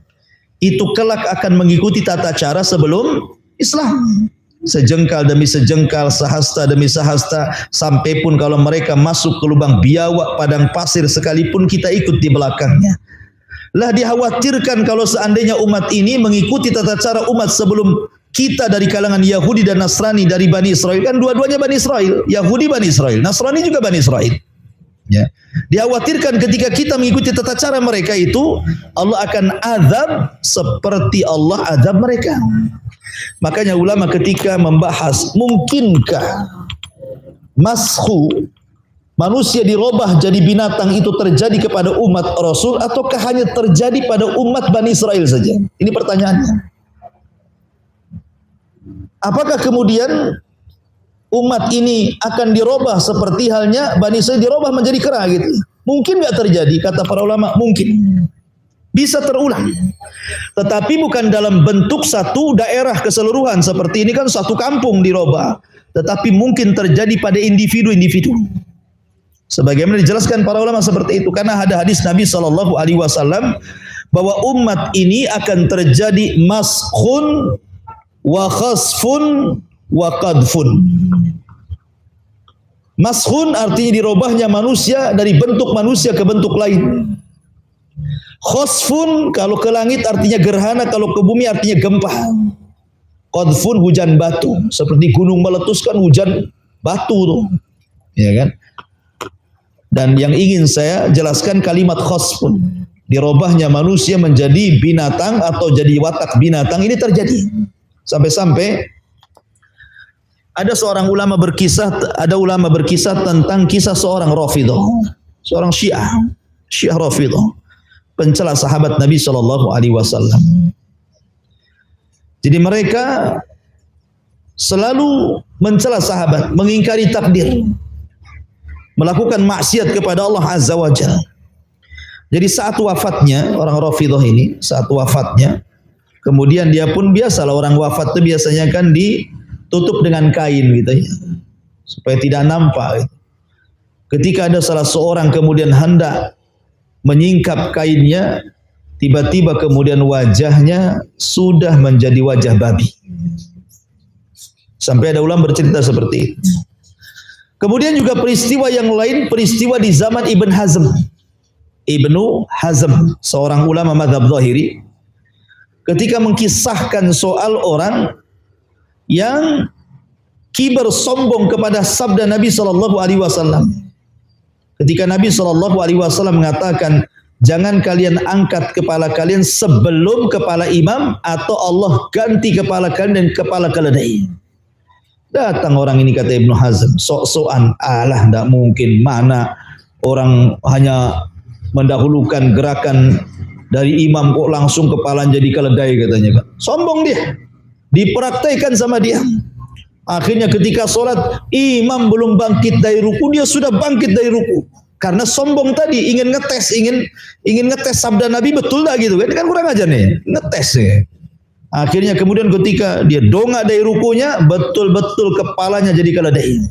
itu kelak akan mengikuti tata cara sebelum Islam. Sejengkal demi sejengkal, sehasta demi sehasta, sampai pun kalau mereka masuk ke lubang biawak padang pasir sekalipun kita ikut di belakangnya. Lah dikhawatirkan kalau seandainya umat ini mengikuti tata cara umat sebelum kita dari kalangan Yahudi dan Nasrani dari Bani Israel, kan dua-duanya Bani Israel, Yahudi Bani Israel, Nasrani juga Bani Israel. Ya. Dikhawatirkan ketika kita mengikuti tata cara mereka itu, Allah akan azab seperti Allah azab mereka. Makanya ulama ketika membahas mungkinkah maskhu manusia dirubah jadi binatang itu terjadi kepada umat Rasul ataukah hanya terjadi pada umat Bani Israel saja? Ini pertanyaannya. Apakah kemudian umat ini akan dirubah seperti halnya Bani Israil dirubah menjadi kera gitu? Mungkin nggak terjadi, kata para ulama, mungkin. Bisa terulang. Tetapi bukan dalam bentuk satu daerah keseluruhan. Seperti ini kan satu kampung dirubah. Tetapi mungkin terjadi pada individu-individu. Sebagaimana dijelaskan para ulama seperti itu. Karena ada hadis Nabi SAW bahwa umat ini akan terjadi maskhun wa khasfun wa qadfun. Maskhun artinya dirubahnya manusia dari bentuk manusia ke bentuk lain. Khasfun kalau ke langit artinya gerhana, kalau ke bumi artinya gempa. Qadfun hujan batu, seperti gunung meletus kan hujan batu tuh. Ya kan? Dan yang ingin saya jelaskan kalimat khasfun, dirubahnya manusia menjadi binatang atau jadi watak binatang, ini terjadi. Sampai-sampai ada seorang ulama berkisah, tentang kisah seorang Rafidhah, seorang Syiah Rafidhah, pencela sahabat Nabi SAW. Jadi mereka selalu mencela sahabat, mengingkari takdir, melakukan maksiat kepada Allah Azza wa Jalla. Jadi saat wafatnya orang Rafidhah ini, kemudian dia pun biasalah orang wafat itu biasanya kan ditutup dengan kain gitu ya, supaya tidak nampak. Gitu. Ketika ada salah seorang kemudian hendak menyingkap kainnya, tiba-tiba kemudian wajahnya sudah menjadi wajah babi. Sampai ada ulama bercerita seperti itu. Kemudian juga peristiwa yang lain, peristiwa di zaman Ibnu Hazm, seorang ulama mazhab Zahiri, ketika mengkisahkan soal orang yang kibar sombong kepada sabda Nabi SAW. Ketika Nabi SAW mengatakan, jangan kalian angkat kepala kalian sebelum kepala imam atau Allah ganti kepala kalian dan kepala keledai. Datang orang ini kata Ibnu Hazm, sok-sokan, alah tidak mungkin, mana orang hanya mendahulukan gerakan dari imam kok langsung kepala jadi keledai katanya. Sombong dia. Dipraktekkan sama dia. Akhirnya ketika sholat, imam belum bangkit dari ruku, dia sudah bangkit dari ruku. Karena sombong tadi, ingin ngetes sabda Nabi betul dah gitu kan kurang aja nih, ngetes ya. Akhirnya kemudian ketika dia dongak dari rukunya, betul-betul kepalanya jadi keledai.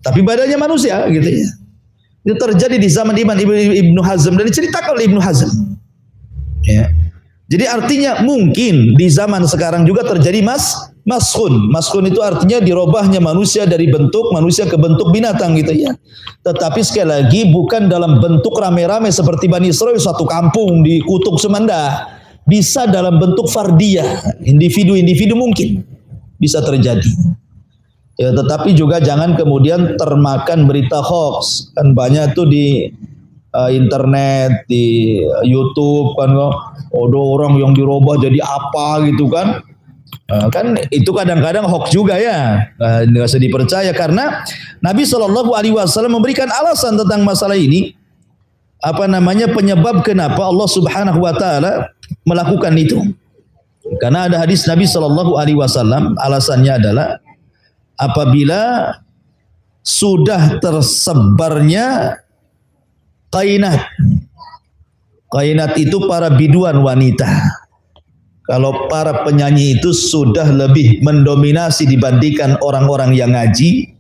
Tapi badannya manusia gitu ya. Itu terjadi di zaman Ibnu Hazm dan diceritakan oleh Ibnu Hazm. Ya. Jadi artinya mungkin di zaman sekarang juga terjadi maskhun. Maskhun itu artinya dirubahnya manusia dari bentuk manusia ke bentuk binatang gitu ya. Tetapi sekali lagi bukan dalam bentuk rame-rame seperti Bani Israil satu kampung dikutuk semanda. Bisa dalam bentuk fardiyah, individu-individu mungkin bisa terjadi. Ya, tetapi juga jangan kemudian termakan berita hoax. Kan banyak tuh di internet, di YouTube kan, ada orang yang dirubah jadi apa gitu kan. Kan itu kadang-kadang hoax juga ya, nggak usah dipercaya karena Nabi SAW memberikan alasan tentang masalah ini. Penyebab kenapa Allah Subhanahu wa taala melakukan itu. Karena ada hadis Nabi SAW, alasannya adalah apabila sudah tersebarnya qainat. Qainat itu para biduan wanita. Kalau para penyanyi itu sudah lebih mendominasi dibandingkan orang-orang yang ngaji,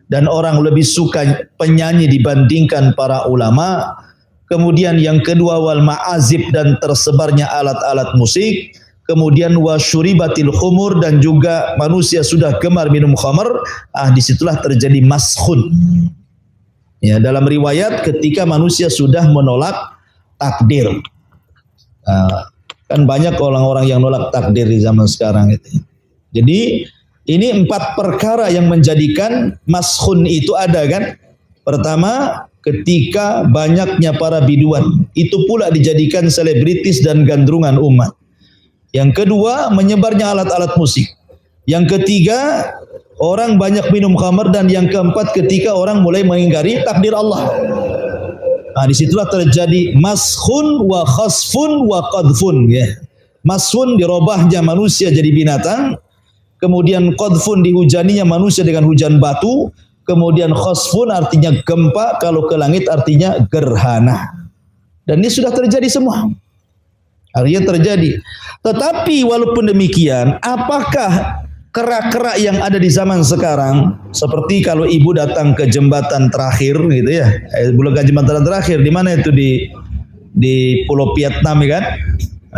dan orang lebih suka penyanyi dibandingkan para ulama. Kemudian yang kedua wal ma'azib, dan tersebarnya alat-alat musik. Kemudian wasyuribatil khumur, dan juga manusia sudah gemar minum khamar. Disitulah terjadi maskhun. Ya, dalam riwayat ketika manusia sudah menolak takdir. Kan banyak orang-orang yang nolak takdir di zaman sekarang itu. Jadi ini 4 perkara yang menjadikan maskhun itu ada kan. Pertama, ketika banyaknya para biduan, itu pula dijadikan selebritis dan gandrungan umat. Yang kedua, menyebarnya alat-alat musik. Yang ketiga, orang banyak minum khamar, dan yang keempat, ketika orang mulai mengingkari takdir Allah. Nah, disitulah terjadi maskhun wa khasfun wa qadfun ya. Maskhun dirobahnya manusia jadi binatang, kemudian qadfun dihujaninya manusia dengan hujan batu, kemudian khasfun artinya gempa, kalau ke langit artinya gerhana. Dan ini sudah terjadi semua. Artinya terjadi. Tetapi walaupun demikian, apakah kerak-kerak yang ada di zaman sekarang, seperti kalau ibu datang ke jembatan terakhir gitu ya, bukan jembatan terakhir, di mana itu di Pulau Vietnam kan,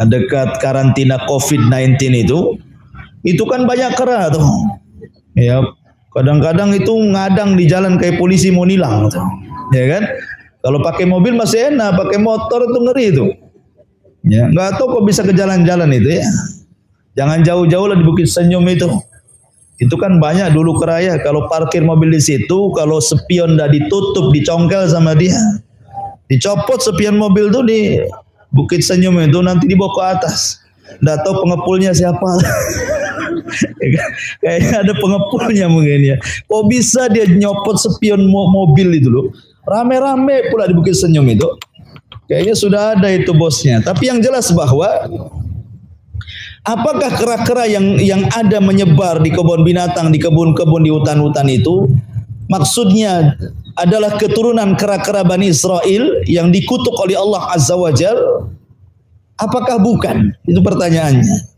dekat karantina COVID-19 itu kan banyak kerak tuh, ya kadang-kadang itu ngadang di jalan kayak polisi mau nilang tuh, ya kan? Kalau pakai mobil masih enak, pakai motor itu ngeri tuh, ya nggak tahu kok bisa ke jalan-jalan itu ya. Jangan jauh-jauh lah di Bukit Senyum itu. Itu kan banyak dulu keraya. Kalau parkir mobil di situ, kalau spion dah ditutup, dicongkel sama dia, dicopot spion mobil tuh di Bukit Senyum itu, nanti dibawa ke atas. Nggak tahu pengepulnya siapa. Kayaknya ada pengepulnya mungkin ya. Kok bisa dia nyopot spion mobil itu loh? Rame-rame pula di Bukit Senyum itu. Kayaknya sudah ada itu bosnya. Tapi yang jelas bahwa apakah kera-kera yang ada menyebar di kebun binatang, di kebun-kebun, di hutan-hutan itu maksudnya adalah keturunan kera-kera Bani Israel yang dikutuk oleh Allah Azza wa Jalla? Apakah bukan? Itu pertanyaannya.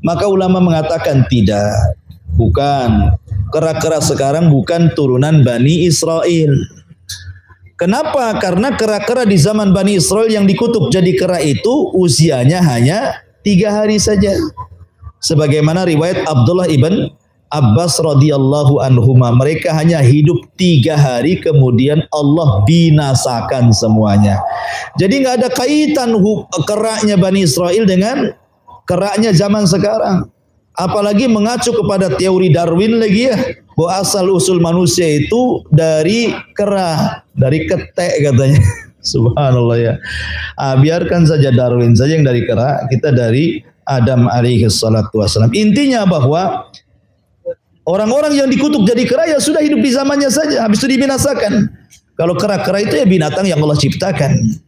Maka ulama mengatakan tidak, bukan. Kera-kera sekarang bukan turunan Bani Israel. Kenapa? Karena kera-kera di zaman Bani Israel yang dikutuk jadi kera itu usianya hanya 3 hari saja. Sebagaimana riwayat Abdullah ibn Abbas radhiyallahu anhuma, mereka hanya hidup 3 hari kemudian Allah binasakan semuanya. Jadi nggak ada kaitan keraknya Bani Israel dengan keraknya zaman sekarang. Apalagi mengacu kepada teori Darwin lagi ya, bahwa asal usul manusia itu dari kera, dari ketek katanya. Subhanallah ya. Biarkan saja Darwin saja yang dari kera, kita dari Adam alaihi salatu wassalam. Intinya bahwa orang-orang yang dikutuk jadi kera ya sudah hidup di zamannya saja, habis itu dibinasakan. Kalau kera-kera itu ya binatang yang Allah ciptakan.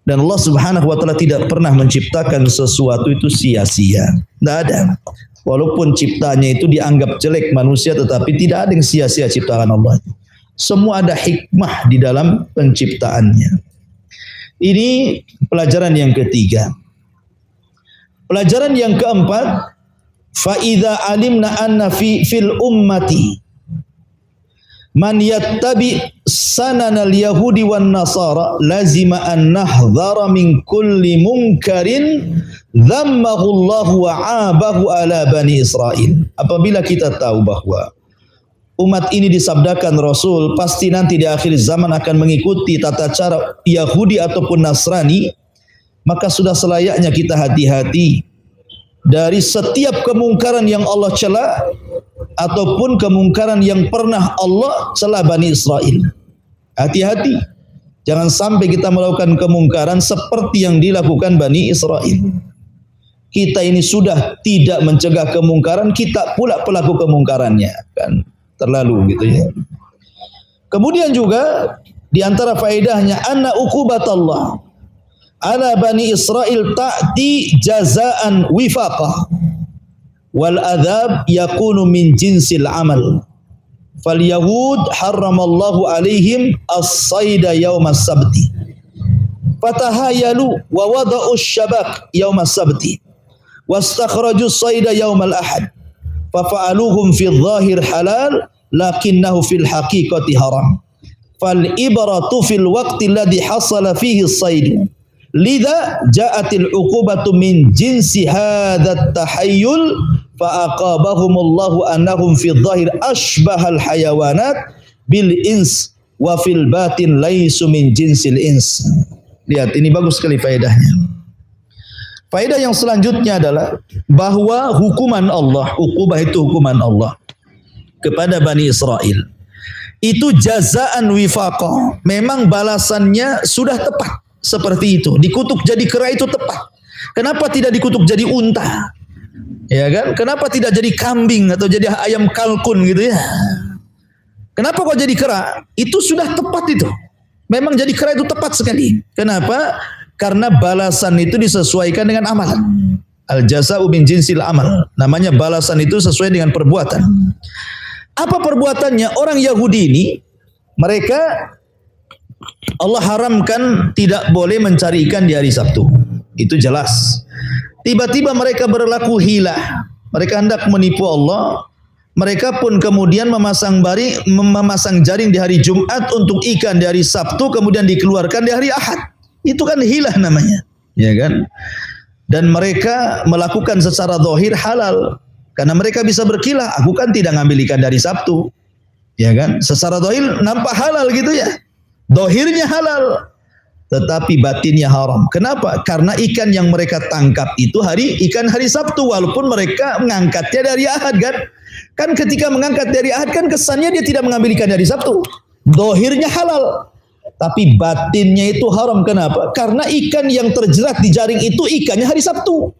Dan Allah Subhanahu wa taala tidak pernah menciptakan sesuatu itu sia-sia. Tidak ada. Walaupun ciptanya itu dianggap jelek manusia, tetapi tidak ada yang sia-sia ciptaan Allah. Semua ada hikmah di dalam penciptaannya. Ini pelajaran yang ketiga. Pelajaran yang keempat, fa idza alimna anna fil ummati man yattabi sananal yahudi wan nasara lazima an nahdhara min kulli munkarin dhammahu Allah wa 'abahu ala bani Israil. Apabila kita tahu bahwa umat ini disabdakan Rasul pasti nanti di akhir zaman akan mengikuti tata cara Yahudi ataupun Nasrani, maka sudah selayaknya kita hati-hati dari setiap kemungkaran yang Allah cela ataupun kemungkaran yang pernah Allah cela Bani Israel. Hati-hati, jangan sampai kita melakukan kemungkaran seperti yang dilakukan Bani Israel. Kita ini sudah tidak mencegah kemungkaran, kita pula pelaku kemungkarannya, kan terlalu gitu ya. Kemudian juga di antara faedahnya anna uqubatallah ala Bani Israel ta'ti jazaan wifaqah wal adhab yakunu min jinsil amal. Fal yahud harramallahu alaihim as-sayda yawmas sabti fatahayalu wa wada'u syabak yawmas sabti wastakhraju as-sayda yawmal ahad fafa'aluhum fi dhahir halal lakinnahu fil haqiqati haram. Fal ibratu fil waqti alladhi hasala fihi as-sayd. Lidha ja'atil uqubatu min jinsi hadha tahayyul fa aqabahumullahu annahum fi dhahir ashbahal hayawanat bil ins wa fil batin laisu min jinsil ins. Lihat, ini bagus sekali faedahnya. Faedah yang selanjutnya adalah bahwa hukuman Allah, ukubah itu hukuman Allah kepada Bani Israel. Itu jazaan wifaqah. Memang balasannya sudah tepat seperti itu. Dikutuk jadi kera itu tepat. Kenapa tidak dikutuk jadi unta? Ya kan? Kenapa tidak jadi kambing atau jadi ayam kalkun gitu ya? Kenapa kok jadi kera? Itu sudah tepat itu. Memang jadi kera itu tepat sekali. Kenapa? Karena balasan itu disesuaikan dengan amalan. Al-jaza'u min jinsil amal. Namanya balasan itu sesuai dengan perbuatan. Apa perbuatannya? Orang Yahudi ini, mereka Allah haramkan tidak boleh mencari ikan di hari Sabtu. Itu jelas. Tiba-tiba mereka berlaku hilah. Mereka hendak menipu Allah. Mereka pun kemudian memasang jaring di hari Jumat untuk ikan di hari Sabtu, kemudian dikeluarkan di hari Ahad. Itu kan hilah namanya, ya kan? Dan mereka melakukan secara zahir halal, karena mereka bisa berkilah, aku kan tidak ngambil ikan dari Sabtu, ya kan? Secara zahir nampak halal gitu ya, zahirnya halal, tetapi batinnya haram. Kenapa? Karena ikan yang mereka tangkap itu ikan hari Sabtu, walaupun mereka mengangkatnya dari Ahad kan? Kan ketika mengangkat dari Ahad kan kesannya dia tidak mengambil ikan dari Sabtu, zahirnya halal. Tapi batinnya itu haram. Kenapa? Karena ikan yang terjerat di jaring itu ikannya hari Sabtu.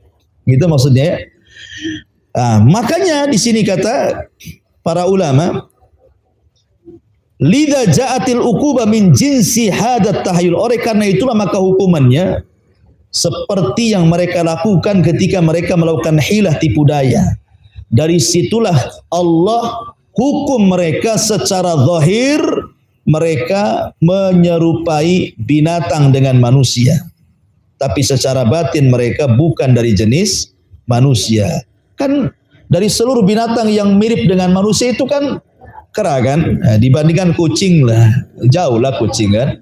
Gitu maksudnya ya. Makanya di sini kata para ulama, lidza ja'atil uqubah min jinsi hadat tahayyul. Oleh karena itulah maka hukumannya seperti yang mereka lakukan ketika mereka melakukan hilah tipu daya. Dari situlah Allah hukum mereka secara zahir. Mereka menyerupai binatang dengan manusia, tapi secara batin mereka bukan dari jenis manusia. Kan dari seluruh binatang yang mirip dengan manusia itu kan kera kan, dibandingkan kucing lah, jauh lah kucing kan.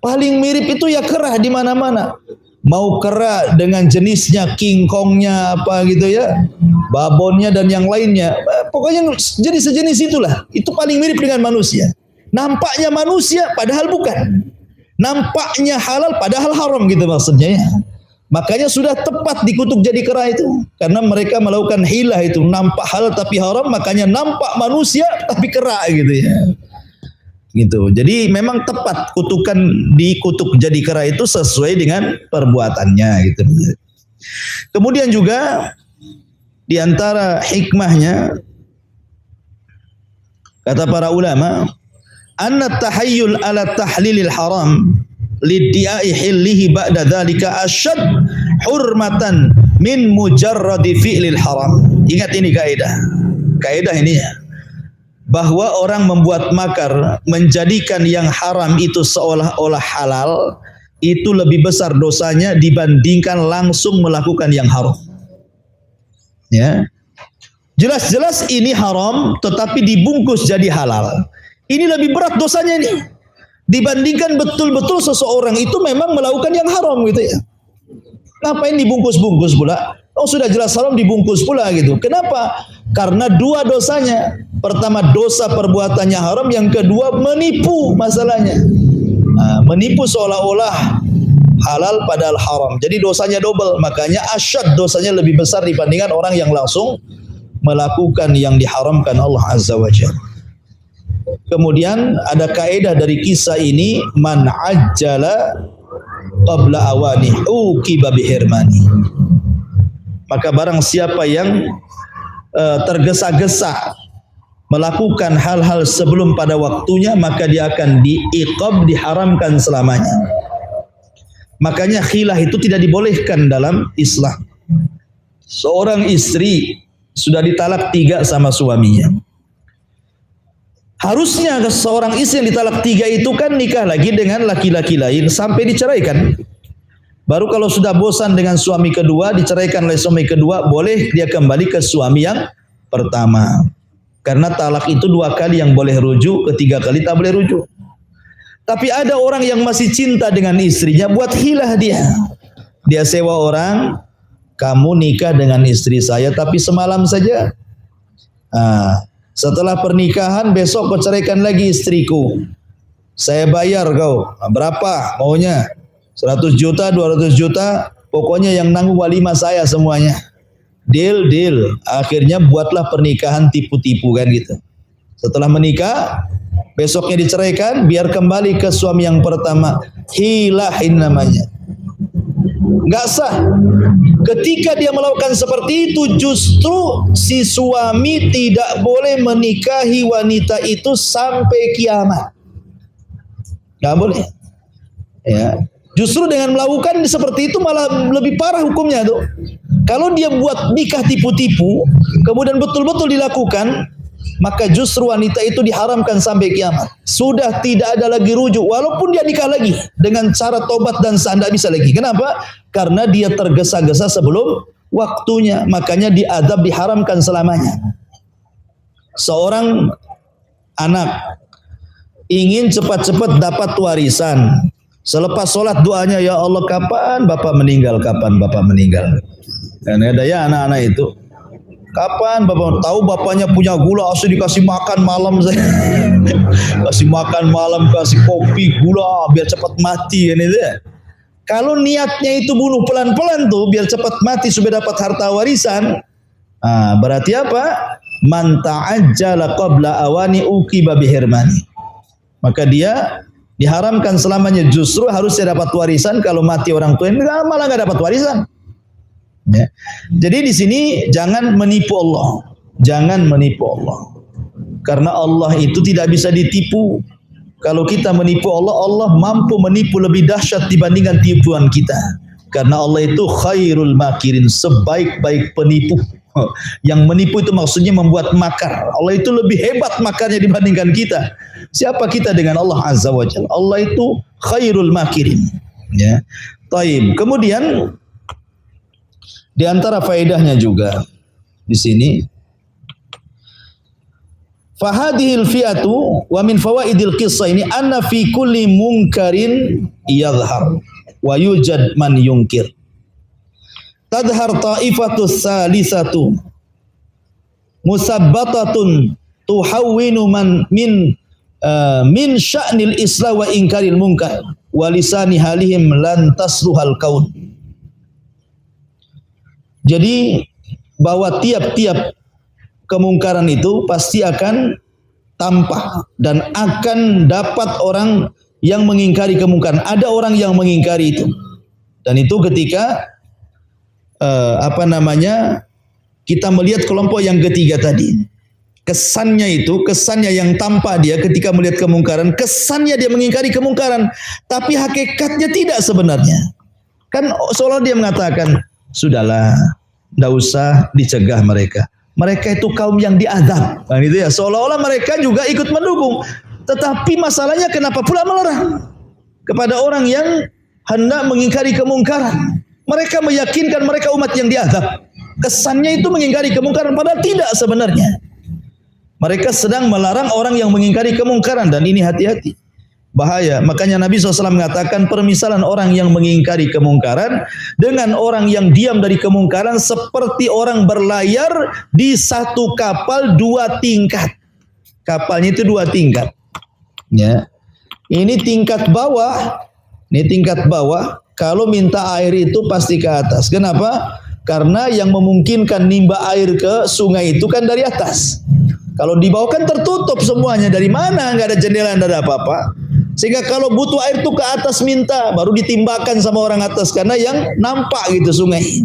Paling mirip itu ya kera di mana-mana. Mau kera dengan jenisnya, King Kongnya apa gitu ya, babonnya dan yang lainnya, pokoknya jenis sejenis itulah. Itu paling mirip dengan manusia. Nampaknya manusia padahal bukan. Nampaknya halal padahal haram gitu maksudnya ya. Makanya sudah tepat dikutuk jadi kera itu. Karena mereka melakukan hilah itu. Nampak halal tapi haram, makanya nampak manusia tapi kera gitu ya. Gitu. Jadi memang tepat dikutuk jadi kera itu sesuai dengan perbuatannya gitu. Kemudian juga di antara hikmahnya kata para ulama, anna tahayyul ala tahlilil haram liddiai hillihi ba'da dzalika asyad hurmatan min mujarradi fi'lil haram. Ingat ini kaidah ini ya, bahwa orang membuat makar menjadikan yang haram itu seolah-olah halal itu lebih besar dosanya dibandingkan langsung melakukan yang haram. Ya, jelas-jelas ini haram tetapi dibungkus jadi halal. Ini lebih berat dosanya ini dibandingkan betul-betul seseorang itu memang melakukan yang haram gitu ya. Ngapain dibungkus-bungkus pula? Oh sudah jelas haram dibungkus pula gitu. Kenapa? Karena dua dosanya. Pertama dosa perbuatannya haram, yang kedua menipu masalahnya. Menipu seolah-olah halal padahal haram. Jadi dosanya double. Makanya asyad, dosanya lebih besar dibandingkan orang yang langsung melakukan yang diharamkan Allah Azza wa Jalla. Kemudian ada kaidah dari kisah ini, man ajjala qabla awani uqiba bihirmani. Maka barang siapa yang tergesa-gesa melakukan hal-hal sebelum pada waktunya, maka dia akan diiqab, diharamkan selamanya. Makanya khilah itu tidak dibolehkan dalam Islam. Seorang istri sudah ditalak 3 sama suaminya. Harusnya seorang istri yang ditalak 3 itu kan nikah lagi dengan laki-laki lain sampai diceraikan. Baru kalau sudah bosan dengan suami kedua, diceraikan oleh suami kedua, boleh dia kembali ke suami yang pertama. Karena talak itu 2 kali yang boleh rujuk, ketiga kali tak boleh rujuk. Tapi ada orang yang masih cinta dengan istrinya, buat hilah dia. Dia sewa orang, kamu nikah dengan istri saya tapi semalam saja. Setelah pernikahan besok kau ceraikan lagi istriku. Saya bayar kau. Berapa maunya? 100 juta, 200 juta. Pokoknya yang nanggung walimah saya semuanya. Deal, deal. Akhirnya buatlah pernikahan tipu-tipu kan gitu. Setelah menikah, besoknya diceraikan, biar kembali ke suami yang pertama. Hilahin namanya. Nggak sah. Ketika dia melakukan seperti itu, justru si suami tidak boleh menikahi wanita itu sampai kiamat. Nggak boleh. Ya. Justru dengan melakukan seperti itu malah lebih parah hukumnya tuh. Kalau dia buat nikah tipu-tipu, kemudian betul-betul dilakukan, maka justru wanita itu diharamkan sampai kiamat. Sudah tidak ada lagi rujuk, walaupun dia nikah lagi dengan cara tobat dan sah, tidak bisa lagi. Kenapa? Karena dia tergesa-gesa sebelum waktunya, makanya diadab, diharamkan selamanya. Seorang anak ingin cepat-cepat dapat warisan. Selepas sholat doanya, ya Allah kapan Bapak meninggal, kapan Bapak meninggal. Dan ada ya anak-anak itu, kapan Bapak tahu bapaknya punya gula, asli dikasih makan malam saya. Kasih makan malam, kasih kopi, gula, biar cepat mati kan itu ya. Kalau niatnya itu bunuh pelan-pelan tuh, biar cepat mati supaya dapat harta warisan. Berarti apa? Man ta'ajjala qabla awani uqiba bihirmani. Maka dia diharamkan selamanya, justru harusnya dapat warisan. Kalau mati orang tua malah nggak dapat warisan. Ya. Jadi di sini jangan menipu Allah, jangan menipu Allah, karena Allah itu tidak bisa ditipu. Kalau kita menipu Allah, Allah mampu menipu lebih dahsyat dibandingkan tipuan kita. Karena Allah itu khairul makirin, sebaik-baik penipu. Yang menipu itu maksudnya membuat makar. Allah itu lebih hebat makarnya dibandingkan kita. Siapa kita dengan Allah Azza wa Jalla? Allah itu khairul makirin. Ya. Taib. Kemudian di antara faedahnya juga di sini, fahadhil fi'atu wa min fawaidil qissah ini anna fi kulli munkarin yadhhar wa yujad man yunkir. Tadhhar ta'ifatus salisatu musabbatatun tuhawwinu man min sya'nil islam wa inkaril munkar wa lisani halihim lan tasruhal kaun. Jadi bahwa tiap-tiap kemungkaran itu pasti akan tampak dan akan dapat orang yang mengingkari kemungkaran. Ada orang yang mengingkari itu. Dan itu ketika kita melihat kelompok yang ketiga tadi. Kesannya yang tampak dia ketika melihat kemungkaran, kesannya dia mengingkari kemungkaran, tapi hakikatnya tidak sebenarnya. Kan seolah dia mengatakan, sudahlah, tidak usah dicegah mereka. Mereka itu kaum yang diazab. Nah, itu ya. Seolah-olah mereka juga ikut mendukung. Tetapi masalahnya kenapa pula melarang kepada orang yang hendak mengingkari kemungkaran? Mereka meyakinkan mereka umat yang diazab. Kesannya itu mengingkari kemungkaran, padahal tidak sebenarnya. Mereka sedang melarang orang yang mengingkari kemungkaran, dan ini hati-hati. Bahaya. Makanya Nabi SAW mengatakan permisalan orang yang mengingkari kemungkaran dengan orang yang diam dari kemungkaran seperti orang berlayar di satu kapal 2 tingkat. Kapalnya itu 2 tingkat. Ya. Ini tingkat bawah. Kalau minta air itu pasti ke atas. Kenapa? Karena yang memungkinkan nimba air ke sungai itu kan dari atas. Kalau di bawah kan tertutup semuanya. Dari mana? Nggak ada jendela, nggak ada apa-apa. Sehingga kalau butuh air tuh ke atas minta, baru ditimbakan sama orang atas, karena yang nampak gitu sungai.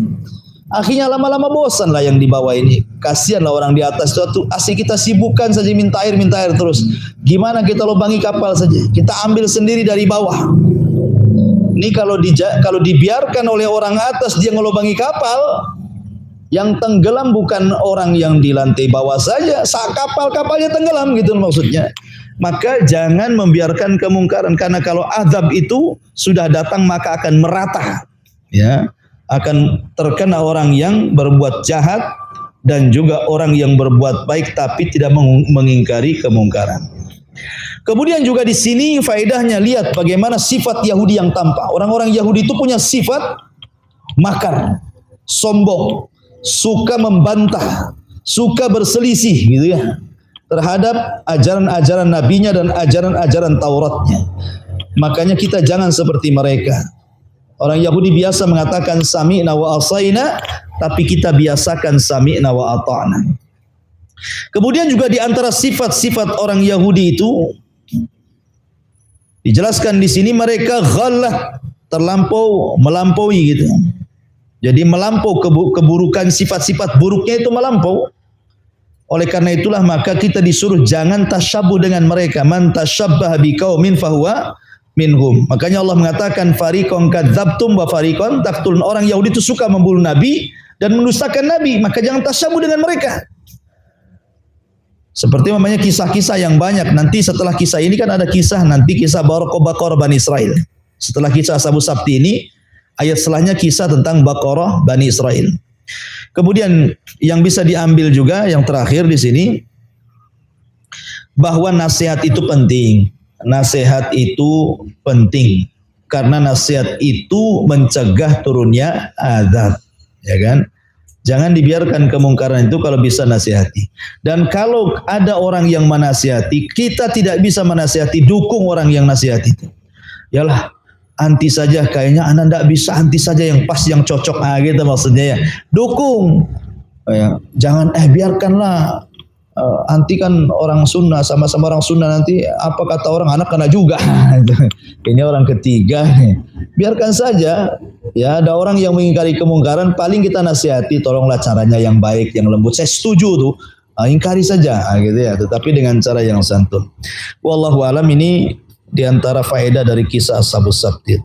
Akhirnya lama-lama bosan lah yang di bawah ini. Kasihan lah orang di atas itu, asik kita sibukkan saja minta air terus. Gimana kita lubangi kapal saja? Kita ambil sendiri dari bawah. Ini kalau dibiarkan oleh orang atas dia ngelubangi kapal, yang tenggelam bukan orang yang di lantai bawah saja, kapalnya tenggelam gitu maksudnya. Maka jangan membiarkan kemungkaran, karena kalau azab itu sudah datang maka akan merata, ya, akan terkena orang yang berbuat jahat dan juga orang yang berbuat baik tapi tidak mengingkari kemungkaran. Kemudian juga di sini faedahnya, lihat bagaimana sifat Yahudi yang tampak. Orang-orang Yahudi itu punya sifat makar, sombong, suka membantah, suka berselisih gitu ya, terhadap ajaran-ajaran nabinya dan ajaran-ajaran Tauratnya. Makanya kita jangan seperti mereka. Orang Yahudi biasa mengatakan sami'na wa asaina, tapi kita biasakan sami'na wa ata'na. Kemudian juga di antara sifat-sifat orang Yahudi itu dijelaskan di sini, mereka ghallah, melampaui gitu. Jadi melampau keburukan, sifat-sifat buruknya itu melampau. Oleh karena itulah maka kita disuruh jangan tasyabuh dengan mereka. Man tasyabbaha biqaumin fahuwa minhum. Makanya Allah mengatakan fariqan kadzabtum wa fariqan taqtulun. Orang Yahudi itu suka membunuh Nabi dan mendustakan Nabi, maka jangan tasyabuh dengan mereka. Seperti namanya kisah-kisah yang banyak. Nanti setelah kisah ini kan ada kisah Baqarah Bani Israel. Setelah kisah Sabu Sabti ini, ayat setelahnya kisah tentang Baqarah Bani Israel. Kemudian yang bisa diambil juga yang terakhir di sini, bahwa nasihat itu penting. Nasihat itu penting karena nasihat itu mencegah turunnya azab, ya kan? Jangan dibiarkan kemungkaran itu, kalau bisa nasihati. Dan kalau ada orang yang menasihati, kita tidak bisa menasihati, dukung orang yang nasihati itu. Yalah, anti saja, kayaknya anda tidak bisa, anti saja yang pas, yang cocok, gitu maksudnya ya. Dukung, jangan biarkanlah, anti kan orang sunnah, sama-sama orang sunnah, nanti apa kata orang, anak kena juga. Ini orang ketiga, biarkan saja. Ya, ada orang yang mengingkari kemungkaran, paling kita nasihati, tolonglah caranya yang baik, yang lembut. Saya setuju tuh, ingkari saja, gitu ya, tetapi dengan cara yang santun. Wallahu alam, ini diantara faedah dari kisah Ashabus Sabti.